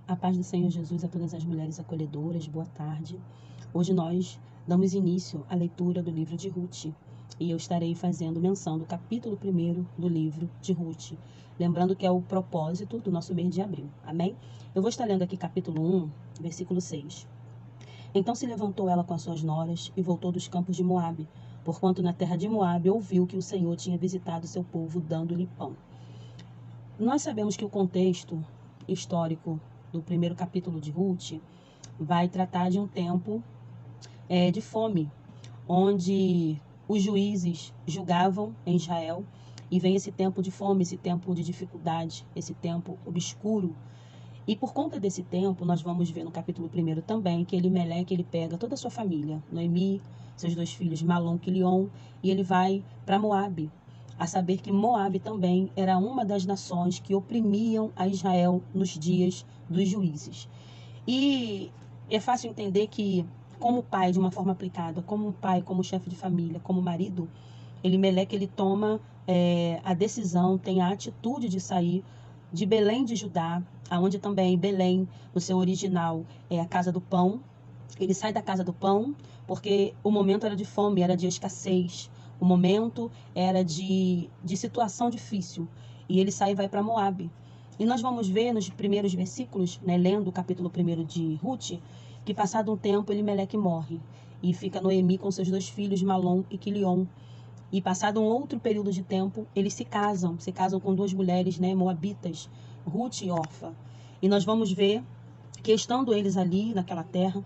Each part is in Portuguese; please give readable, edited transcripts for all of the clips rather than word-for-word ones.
A paz do Senhor Jesus a todas as mulheres acolhedoras, boa tarde. Hoje nós damos início à leitura do livro de Ruth e eu estarei fazendo menção do capítulo 1º do livro de Ruth, lembrando que é o propósito do nosso mês de abril, amém? Eu vou estar lendo aqui capítulo 1, versículo 6. Então se levantou ela com as suas noras e voltou dos campos de Moabe, porquanto na terra de Moabe ouviu que o Senhor tinha visitado seu povo dando-lhe pão. Nós sabemos que o contexto histórico do primeiro capítulo de Ruth vai tratar de um tempo de fome, onde os juízes julgavam em Israel e vem esse tempo de fome, esse tempo de dificuldade, esse tempo obscuro. E por conta desse tempo, nós vamos ver no capítulo 1º também que Elimeleque, ele pega toda a sua família, Noemi, seus 2 filhos, Malom e Quilion, e ele vai para Moabe, a saber que Moabe também era uma das nações que oprimiam a Israel nos dias dos juízes. E é fácil entender que, como pai, de uma forma aplicada, como pai, como chefe de família, como marido, Elimeleque, ele toma a decisão, tem a atitude de sair de Belém de Judá, aonde também Belém, no seu original, é a casa do pão. Ele sai da casa do pão porque o momento era de fome, era de escassez, o momento era de situação difícil. E ele sai e vai para Moabe. E nós vamos ver nos primeiros versículos, né, lendo o capítulo 1º de Ruth, que passado um tempo Elimeleque morre. E fica Noemi com seus 2 filhos, Malom e Quilion. E passado um outro período de tempo, eles se casam com 2 mulheres, né, moabitas, Ruth e Orfa. E nós vamos ver que, estando eles ali naquela terra,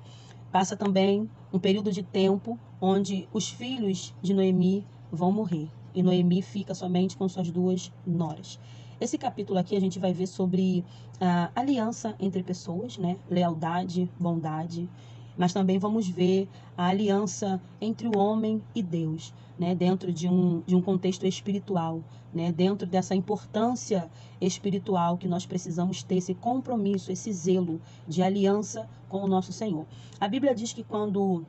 passa também um período de tempo onde os filhos de Noemi vão morrer. E Noemi fica somente com suas 2 noras. Esse capítulo aqui a gente vai ver sobre a aliança entre pessoas, né? Lealdade, bondade. Mas também vamos ver a aliança entre o homem e Deus, né? Dentro de um contexto espiritual, né? Dentro dessa importância espiritual que nós precisamos ter, esse compromisso, esse zelo de aliança com o nosso Senhor. A Bíblia diz que quando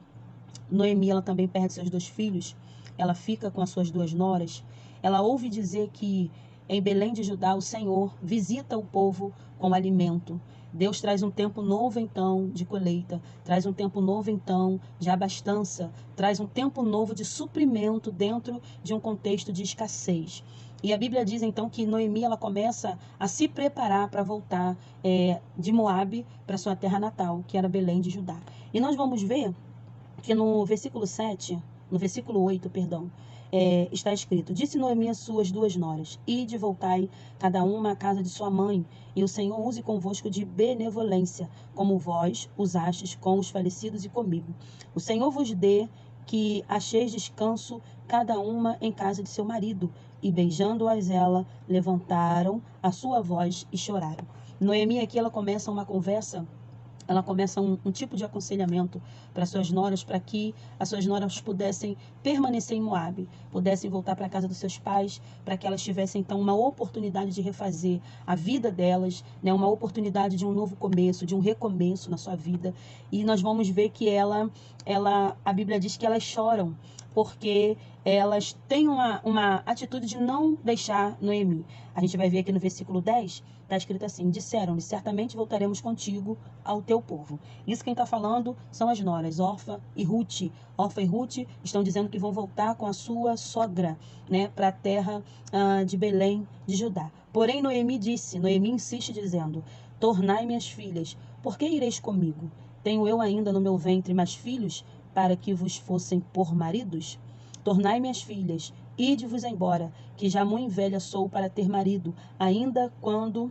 Noemi, ela também perde seus 2 filhos, ela fica com as suas 2 noras, ela ouve dizer que em Belém de Judá o Senhor visita o povo com alimento. Deus traz um tempo novo então de colheita, traz um tempo novo então de abastança, traz um tempo novo de suprimento dentro de um contexto de escassez. E a Bíblia diz então que Noemi, ela começa a se preparar para voltar de Moabe para sua terra natal, que era Belém de Judá. E nós vamos ver que no versículo 7, no versículo 8, perdão, está escrito: Disse Noemi às suas 2 noras: Ide, voltai, cada uma à casa de sua mãe, e o Senhor use convosco de benevolência, como vós usastes com os falecidos e comigo. O Senhor vos dê que acheis descanso, cada uma em casa de seu marido. E beijando-as ela, levantaram a sua voz e choraram. Noemi aqui, ela começa uma conversa, ela começa um tipo de aconselhamento para suas noras, para que as suas noras pudessem permanecer em Moabe, pudessem voltar para a casa dos seus pais, para que elas tivessem então uma oportunidade de refazer a vida delas, né, uma oportunidade de um novo começo, de um recomeço na sua vida. E nós vamos ver que a Bíblia diz que elas choram, porque elas têm uma atitude de não deixar Noemi. A gente vai ver aqui no versículo 10, está escrito assim: Disseram-lhe, certamente voltaremos contigo ao teu povo. Isso quem está falando são as noras, Orfa e Ruth. Orfa e Ruth estão dizendo que vão voltar com a sua sogra, né, para a terra de Belém de Judá. Porém Noemi insiste dizendo: Tornai minhas filhas, por que ireis comigo? Tenho eu ainda no meu ventre mais filhos, para que vos fossem por maridos? Tornai minhas filhas, ide-vos embora, que já muito velha sou para ter marido, ainda quando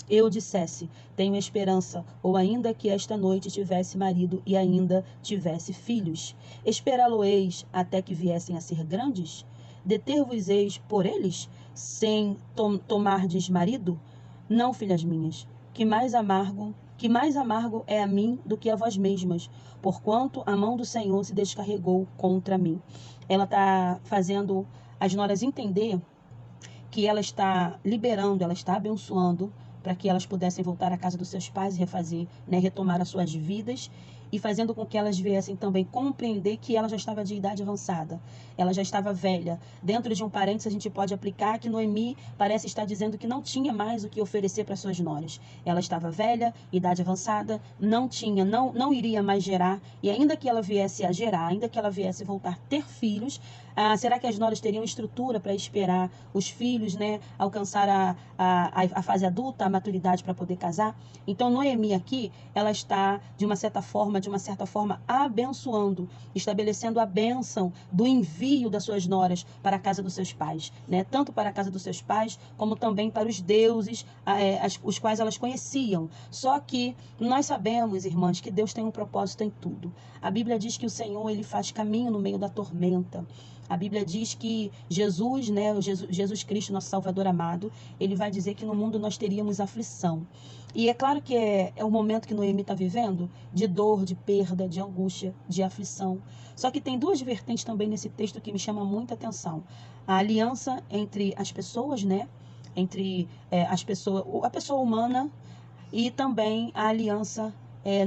eu dissesse, tenho esperança, ou ainda que esta noite tivesse marido e ainda tivesse filhos. Esperá-lo-eis até que viessem a ser grandes? Deter-vos-eis por eles, sem tomardes marido? Não, filhas minhas, que mais amargo é a mim do que a vós mesmas, porquanto a mão do Senhor se descarregou contra mim. Ela está fazendo as noras entender que ela está liberando, ela está abençoando para que elas pudessem voltar à casa dos seus pais e refazer, né, retomar as suas vidas. e fazendo com que elas viessem também compreender que ela já estava de idade avançada, ela já estava velha. Dentro de um parênteses, a gente pode aplicar que Noemi parece estar dizendo que não tinha mais o que oferecer para suas noras. Ela estava velha, idade avançada, não iria mais gerar, e ainda que ela viesse a gerar, ainda que ela viesse voltar a ter filhos, será que as noras teriam estrutura para esperar os filhos, né, alcançar a fase adulta, a maturidade para poder casar? Então, Noemi aqui, ela está, de uma certa forma, abençoando, estabelecendo a bênção do envio das suas noras para a casa dos seus pais, né? Tanto para a casa dos seus pais, como também para os deuses, os quais elas conheciam. Só que nós sabemos, irmãs, que Deus tem um propósito em tudo. A Bíblia diz que o Senhor, ele faz caminho no meio da tormenta. A Bíblia diz que Jesus, né, Jesus Cristo, nosso Salvador amado, ele vai dizer que no mundo nós teríamos aflição. E é claro que é o momento que Noemi está vivendo, de dor, de perda, de angústia, de aflição. Só que tem duas vertentes também nesse texto que me chamam muita atenção. A aliança entre as pessoas, né, entre a pessoa humana, e também a aliança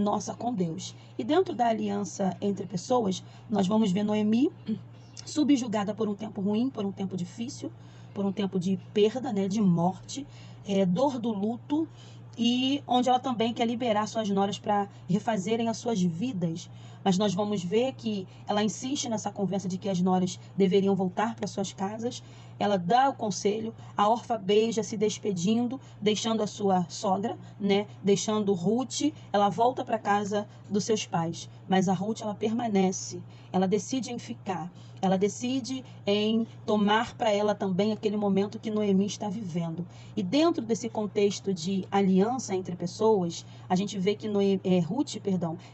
nossa com Deus. E dentro da aliança entre pessoas, nós vamos ver Noemi subjugada por um tempo ruim, por um tempo difícil, por um tempo de perda, né, de morte, dor do luto, e onde ela também quer liberar suas noras para refazerem as suas vidas. Mas nós vamos ver que ela insiste nessa conversa de que as noras deveriam voltar para suas casas. Ela dá o conselho, a órfã beija se despedindo, deixando a sua sogra, né, deixando Ruth, ela volta para casa dos seus pais. Mas a Ruth, ela permanece, ela decide em ficar. Ela decide em tomar para ela também aquele momento que Noemi está vivendo. E dentro desse contexto de aliança entre pessoas, a gente vê que Ruth,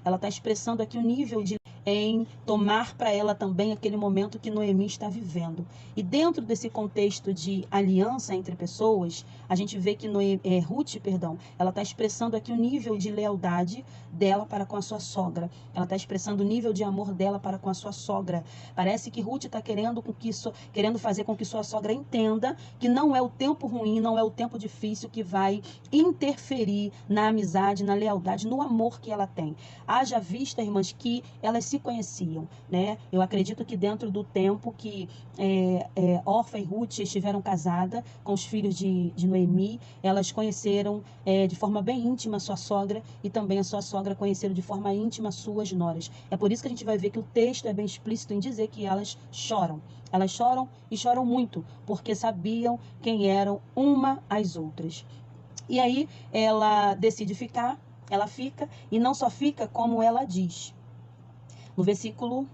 ela está expressando aqui o nível de em tomar para ela também aquele momento que Noemi está vivendo. E dentro desse contexto de aliança entre pessoas, a gente vê que Ruth, ela está expressando aqui o nível de lealdade dela para com a sua sogra. Ela está expressando o nível de amor dela para com a sua sogra. Parece que Ruth está querendo fazer com que sua sogra entenda que não é o tempo ruim, não é o tempo difícil que vai interferir na amizade, na lealdade, no amor que ela tem. Haja vista, irmãs, que elas se conheciam, né? Eu acredito que dentro do tempo que Orfa e Ruth estiveram casadas com os filhos de Noemi, elas conheceram de forma bem íntima sua sogra, e também a sua sogra conheceram de forma íntima suas noras. É por isso que a gente vai ver que o texto é bem explícito em dizer que elas choram. Elas choram e choram muito, porque sabiam quem eram uma às outras. E aí ela decide ficar, ela fica, e não só fica, como ela diz. No versículo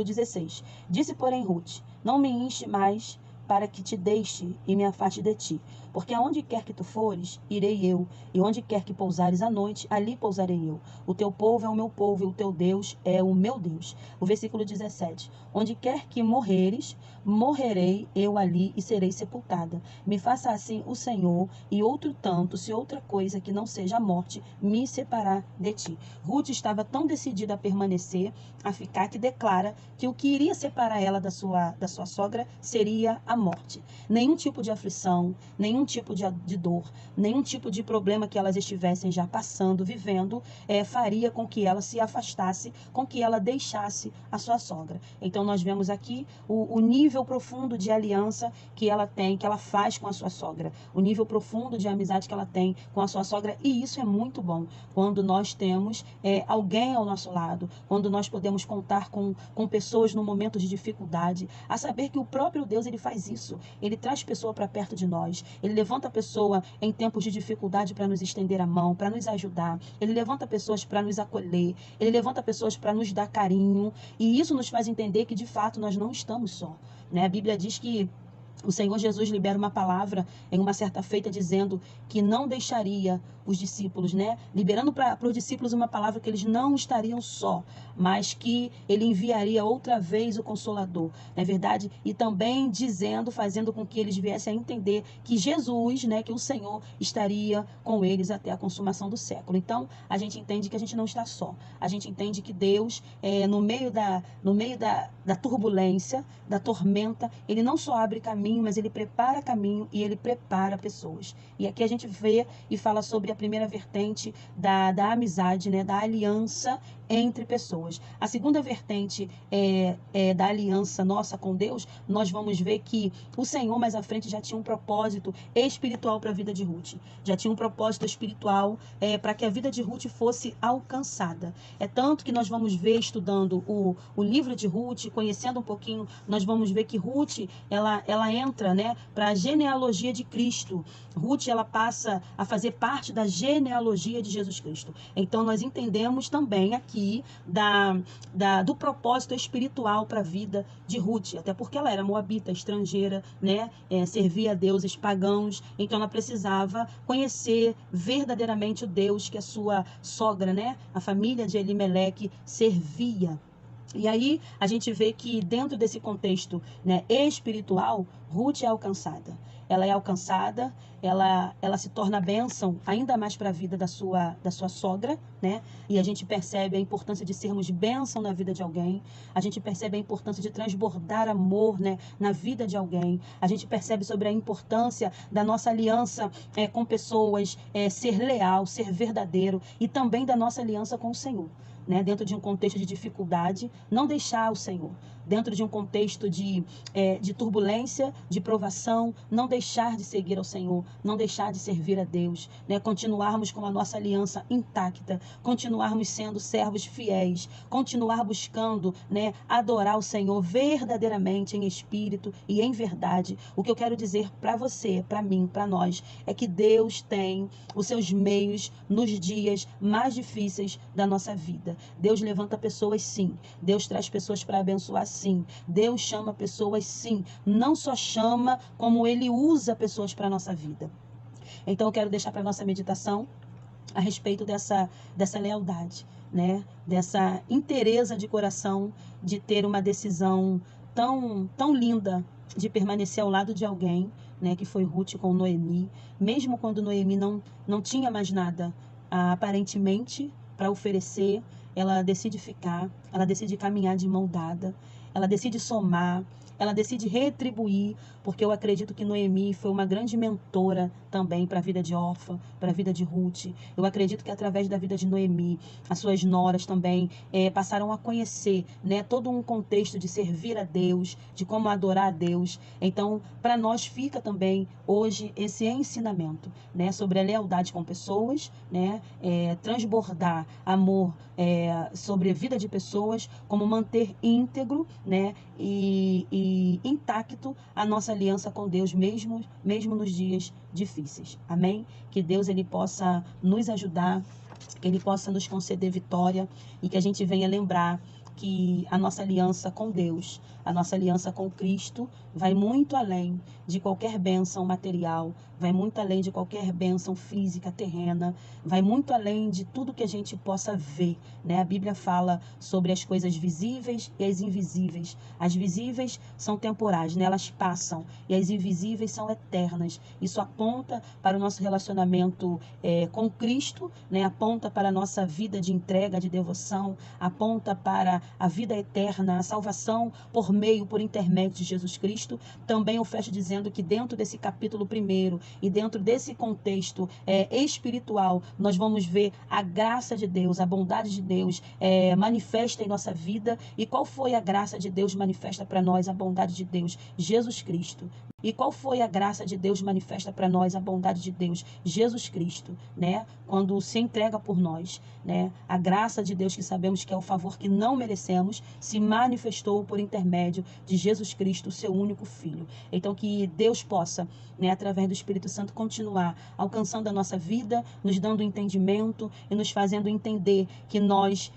16. Disse, porém, Ruth: não me enche mais para que te deixe e me afaste de ti. Porque aonde quer que tu fores, irei eu, e onde quer que pousares à noite, ali pousarei eu. O teu povo é o meu povo, e o teu Deus é o meu Deus. O versículo 17. Onde quer que morreres, morrerei eu ali e serei sepultada. Me faça assim o Senhor, e outro tanto, se outra coisa que não seja a morte me separar de ti. Ruth estava tão decidida a permanecer, a ficar, que declara que o que iria separar ela da sua sogra seria a morte. Nenhum tipo de aflição, nenhum tipo de dor, nenhum tipo de problema que elas estivessem já passando, vivendo, faria com que ela se afastasse, com que ela deixasse a sua sogra. Então nós vemos aqui o nível profundo de aliança que ela tem, que ela faz com a sua sogra, o nível profundo de amizade que ela tem com a sua sogra, e isso é muito bom quando nós temos alguém ao nosso lado, quando nós podemos contar com pessoas no momento de dificuldade, a saber que o próprio Deus, ele faz isso, ele traz pessoa para perto de nós, ele levanta a pessoa em tempos de dificuldade para nos estender a mão, para nos ajudar, ele levanta pessoas para nos acolher, ele levanta pessoas para nos dar carinho, e isso nos faz entender que de fato nós não estamos só, né? A Bíblia diz que o Senhor Jesus libera uma palavra em uma certa feita dizendo que não deixaria os discípulos, né? Liberando para os discípulos uma palavra que eles não estariam só, mas que ele enviaria outra vez o Consolador, não é verdade? E também dizendo, fazendo com que eles viessem a entender que Jesus, né, que o Senhor estaria com eles até a consumação do século. Então, a gente entende que a gente não está só. A gente entende que Deus, no meio da turbulência, da tormenta, ele não só abre caminho, mas ele prepara caminho e ele prepara pessoas. E aqui a gente vê e fala sobre a primeira vertente da amizade, né, da aliança entre pessoas. A segunda vertente da aliança nossa com Deus, nós vamos ver que o Senhor mais à frente já tinha um propósito espiritual para a vida de Ruth. Já tinha um propósito espiritual para que a vida de Ruth fosse alcançada. É tanto que nós vamos ver, estudando o livro de Ruth, conhecendo um pouquinho, nós vamos ver que Ruth, ela entra, né, para a genealogia de Cristo. Ruth, ela passa a fazer parte da genealogia de Jesus Cristo. Então, nós entendemos também aqui do propósito espiritual para a vida de Ruth, até porque ela era moabita, estrangeira, né? Servia a deuses pagãos, então ela precisava conhecer verdadeiramente o Deus que a sua sogra, né? A família de Elimeleque servia. E aí a gente vê que dentro desse contexto, né, espiritual, Ruth é alcançada. Ela é alcançada, ela se torna bênção ainda mais para a vida da sua sogra, né? E a gente percebe a importância de sermos bênção na vida de alguém. A gente percebe a importância de transbordar amor, né, na vida de alguém. A gente percebe sobre a importância da nossa aliança com pessoas, ser leal, ser verdadeiro, e também da nossa aliança com o Senhor. Né, dentro de um contexto de dificuldade, não deixar o Senhor. Dentro de um contexto de turbulência, de provação, não deixar de seguir ao Senhor, não deixar de servir a Deus, né? Continuarmos com a nossa aliança intacta, continuarmos sendo servos fiéis, continuar buscando, né, adorar o Senhor verdadeiramente em espírito e em verdade. O que eu quero dizer para você, para mim, para nós, é que Deus tem os seus meios nos dias mais difíceis da nossa vida. Deus levanta pessoas, sim. Deus traz pessoas para abençoar, sim. Deus chama pessoas, sim. Não só chama, como Ele usa pessoas para a nossa vida. Então eu quero deixar para a nossa meditação a respeito dessa lealdade, né? Dessa inteireza de coração de ter uma decisão tão linda de permanecer ao lado de alguém, né? Que foi Ruth com Noemi, mesmo quando Noemi não tinha mais nada aparentemente para oferecer. Ela decide ficar, ela decide caminhar de mão dada, ela decide somar, ela decide retribuir, porque eu acredito que Noemi foi uma grande mentora também para a vida de Orfa, para a vida de Ruth. Eu acredito que através da vida de Noemi, as suas noras também passaram a conhecer, né, todo um contexto de servir a Deus, de como adorar a Deus. Então, para nós fica também hoje esse ensinamento, né, sobre a lealdade com pessoas, né, transbordar amor sobre a vida de pessoas, como manter íntegro, né, e intacto a nossa aliança com Deus, mesmo nos dias difíceis. Amém? Que Deus ele possa nos ajudar, que Ele possa nos conceder vitória e que a gente venha lembrar que a nossa aliança com Deus, a nossa aliança com Cristo vai muito além de qualquer bênção material, vai muito além de qualquer bênção física, terrena, vai muito além de tudo que a gente possa ver, né? A Bíblia fala sobre as coisas visíveis e as invisíveis. As visíveis são temporais, né? Elas passam, e as invisíveis são eternas. Isso aponta para o nosso relacionamento com Cristo, né? Aponta para a nossa vida de entrega, de devoção, aponta para a vida eterna, a salvação por intermédio de Jesus Cristo. Também eu fecho dizendo que dentro desse capítulo 1 e dentro desse contexto espiritual, nós vamos ver a graça de Deus, a bondade de Deus manifesta em nossa vida. E qual foi a graça de Deus manifesta para nós, a bondade de Deus? Jesus Cristo. E qual foi a graça de Deus manifesta para nós, a bondade de Deus? Jesus Cristo, né? Quando se entrega por nós, né? A graça de Deus, que sabemos que é o favor que não merecemos, se manifestou por intermédio de Jesus Cristo, o seu único Filho. Então que Deus possa, né, através do Espírito Santo, continuar alcançando a nossa vida, nos dando entendimento e nos fazendo entender que nós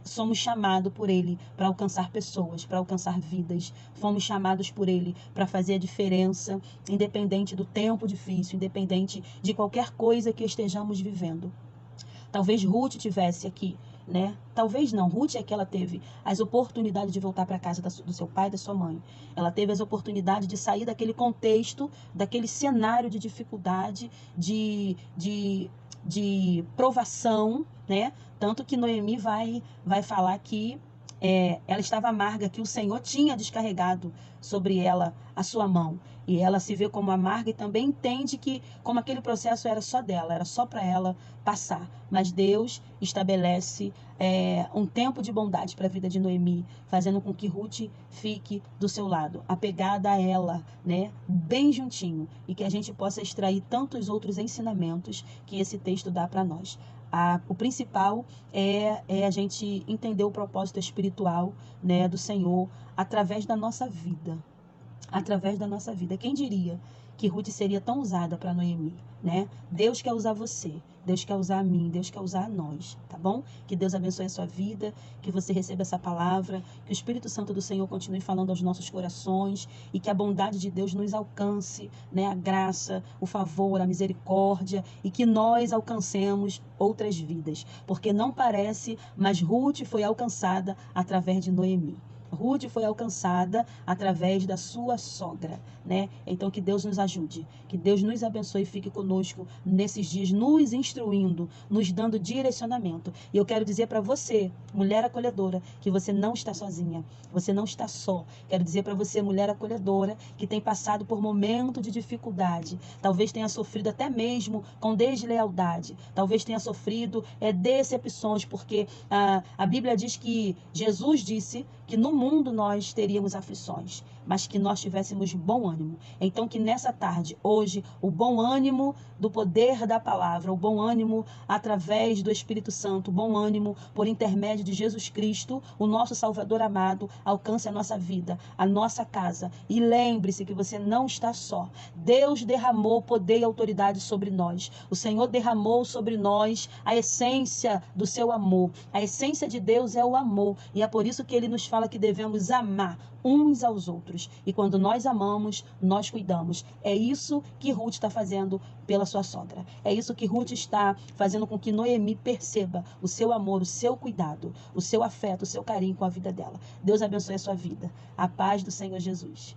somos chamados por Ele para alcançar pessoas, para alcançar vidas. Fomos chamados por Ele para fazer a diferença, independente do tempo difícil, independente de qualquer coisa que estejamos vivendo. Talvez Ruth tivesse aqui, né? Talvez não. Ruth é que ela teve as oportunidades de voltar para a casa do seu pai e da sua mãe. Ela teve as oportunidades de sair daquele contexto, daquele cenário de dificuldade, de provação, né? Tanto que Noemi vai falar que ela estava amarga, que o Senhor tinha descarregado sobre ela a sua mão. E ela se vê como amarga e também entende que como aquele processo era só dela, era só para ela passar. Mas Deus estabelece um tempo de bondade para a vida de Noemi, fazendo com que Ruth fique do seu lado, apegada a ela, né, bem juntinho, e que a gente possa extrair tantos outros ensinamentos que esse texto dá para nós. O principal é a gente entender o propósito espiritual, né, do Senhor através da nossa vida. Através da nossa vida. Quem diria que Ruth seria tão usada para Noemi, né? Deus quer usar você, Deus quer usar a mim, Deus quer usar a nós, tá bom? Que Deus abençoe a sua vida, que você receba essa palavra, que o Espírito Santo do Senhor continue falando aos nossos corações e que a bondade de Deus nos alcance, né? A graça, o favor, a misericórdia e que nós alcancemos outras vidas, porque não parece, mas Ruth foi alcançada através de Noemi. Ruth foi alcançada através da sua sogra, né? Então que Deus nos ajude, que Deus nos abençoe e fique conosco nesses dias, nos instruindo, nos dando direcionamento. E eu quero dizer para você, mulher acolhedora, que você não está sozinha, você não está só. Quero dizer para você, mulher acolhedora, que tem passado por momento de dificuldade, talvez tenha sofrido até mesmo com deslealdade, talvez tenha sofrido decepções, porque a Bíblia diz que Jesus disse que no mundo nós teríamos aflições, mas que nós tivéssemos bom ânimo. Então que nessa tarde, hoje, o bom ânimo do poder da palavra, o bom ânimo através do Espírito Santo, o bom ânimo por intermédio de Jesus Cristo, o nosso Salvador amado, alcance a nossa vida, a nossa casa. E lembre-se que você não está só. Deus derramou poder e autoridade sobre nós. O Senhor derramou sobre nós a essência do seu amor. A essência de Deus é o amor. E é por isso que ele nos fala que devemos amar uns aos outros. E quando nós amamos, nós cuidamos. É isso que Ruth está fazendo pela sua sogra. É isso que Ruth está fazendo com que Noemi perceba o seu amor, o seu cuidado, o seu afeto, o seu carinho com a vida dela. Deus abençoe a sua vida. A paz do Senhor Jesus.